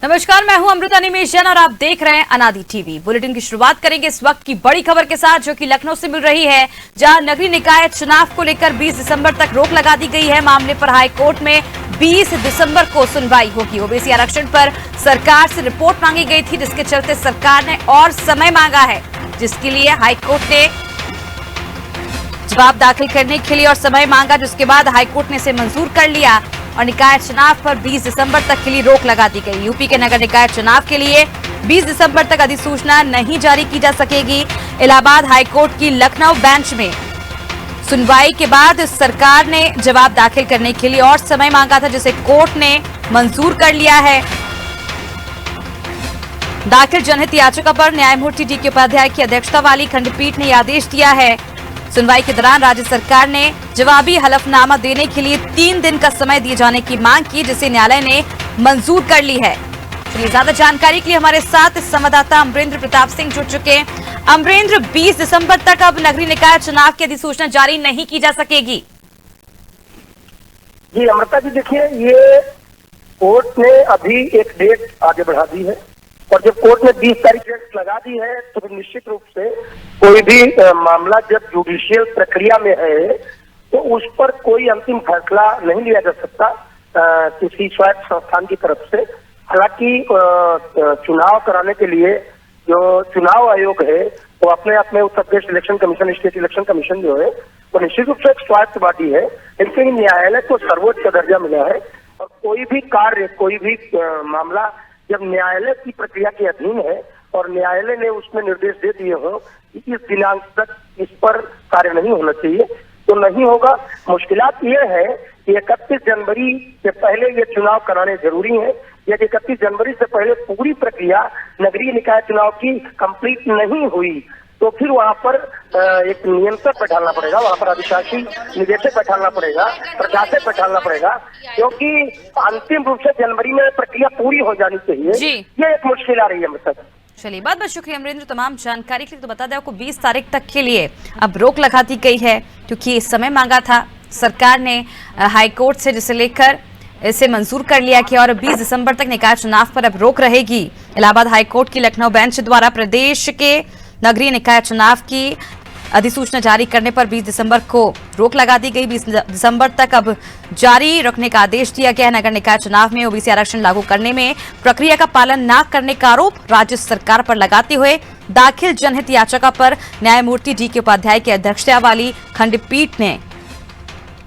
नमस्कार, मैं हूं अमृता निमेश जैन और आप देख रहे हैं अनादि टीवी। बुलेटिन की शुरुआत करेंगे इस वक्त की बड़ी खबर के साथ, जो कि लखनऊ से मिल रही है, जहां नगरीय निकाय चुनाव को लेकर 20 दिसंबर तक रोक लगा दी गई है। मामले पर हाई कोर्ट में 20 दिसंबर को सुनवाई होगी। ओबीसी आरक्षण पर सरकार से रिपोर्ट मांगी गई थी, जिसके चलते सरकार ने और समय मांगा है, जिसके लिए हाईकोर्ट ने जवाब दाखिल करने के लिए और समय मांगा, जिसके बाद हाईकोर्ट ने इसे मंजूर कर लिया और निकाय चुनाव पर 20 दिसंबर तक के लिए रोक लगा दी गई। यूपी के नगर निकाय चुनाव के लिए 20 दिसंबर तक अधिसूचना नहीं जारी की जा सकेगी। इलाहाबाद हाईकोर्ट की लखनऊ बेंच में सुनवाई के बाद सरकार ने जवाब दाखिल करने के लिए और समय मांगा था, जिसे कोर्ट ने मंजूर कर लिया है। दाखिल जनहित याचिका पर न्यायमूर्ति डी के उपाध्याय की अध्यक्षता वाली खंडपीठ ने यह आदेश दिया है। सुनवाई के दौरान राज्य सरकार ने जवाबी हलफनामा देने के लिए 3 दिन का समय दिए जाने की मांग की, जिसे न्यायालय ने मंजूर कर ली है। चलिए, ज्यादा जानकारी के लिए हमारे साथ संवाददाता अमरेंद्र प्रताप सिंह जुड़ चुके हैं। अमरेंद्र, 20 दिसंबर तक अब नगरीय निकाय चुनाव की अधिसूचना जारी नहीं की जा सकेगी। जी अमृता जी, देखिए, ये कोर्ट ने अभी एक डेट आगे बढ़ा दी है और जब कोर्ट ने 20 तारीख डेट लगा दी है तो फिर निश्चित रूप से कोई भी मामला जब जुडिशियल प्रक्रिया में है तो उस पर कोई अंतिम फैसला नहीं लिया जा सकता किसी स्वायत्त संस्थान की तरफ से। हालांकि चुनाव कराने के लिए जो चुनाव आयोग है वो अपने अपने Uttar Pradesh election commission, state election commission जो है वो निश्चित रूप से एक स्वायत्त बॉडी है, लेकिन न्यायालय को सर्वोच्च का दर्जा मिला है और कोई भी कार्य, कोई भी मामला जब न्यायालय की प्रक्रिया के अधीन है और न्यायालय ने उसमें निर्देश दे दिए हो कि इस दिनांक तक इस पर कार्य नहीं होना चाहिए तो नहीं होगा। मुश्किलात ये है कि 31 जनवरी से पहले ये चुनाव कराने जरूरी है। यदि 31 जनवरी से पहले पूरी प्रक्रिया नगरीय निकाय चुनाव की कंप्लीट नहीं हुई तो फिर वहाँ पर एक नियंत्रक बैठाना पड़ेगा, वहाँ पर अधिशासी निदेशक बैठाना पड़ेगा, प्रशासक बैठाना पड़ेगा, क्योंकि अंतिम रूप से जनवरी में प्रक्रिया पूरी हो जानी चाहिए। ये एक मुश्किल आ रही है मतलब। चलिए, बहुत बहुत शुक्रिया अमरेंद्र तमाम जानकारी के लिए। तो बता दें आपको 20 तारीख तक के लिए अब रोक लगा दी गई है, क्योंकि समय मांगा था सरकार ने हाईकोर्ट से, जिसे लेकर इसे मंजूर कर लिया गया और 20 दिसंबर तक निकाय चुनाव पर अब रोक रहेगी। इलाहाबाद हाईकोर्ट की लखनऊ बेंच द्वारा प्रदेश के नगरीय निकाय चुनाव की अधिसूचना जारी करने पर 20 दिसंबर को रोक लगा दी गई। 20 दिसंबर तक अब जारी रखने का आदेश दिया गया है। नगर निकाय चुनाव में ओबीसी आरक्षण लागू करने में प्रक्रिया का पालन न करने का आरोप राज्य सरकार पर लगाते हुए दाखिल जनहित याचिका पर न्यायमूर्ति डी के उपाध्याय की अध्यक्षता वाली खंडपीठ ने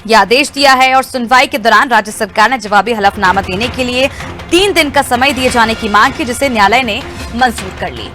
यह आदेश दिया है और सुनवाई के दौरान राज्य सरकार ने जवाबी हलफनामा देने के लिए 3 दिन का समय दिए जाने की मांग की, जिसे न्यायालय ने मंजूर कर ली।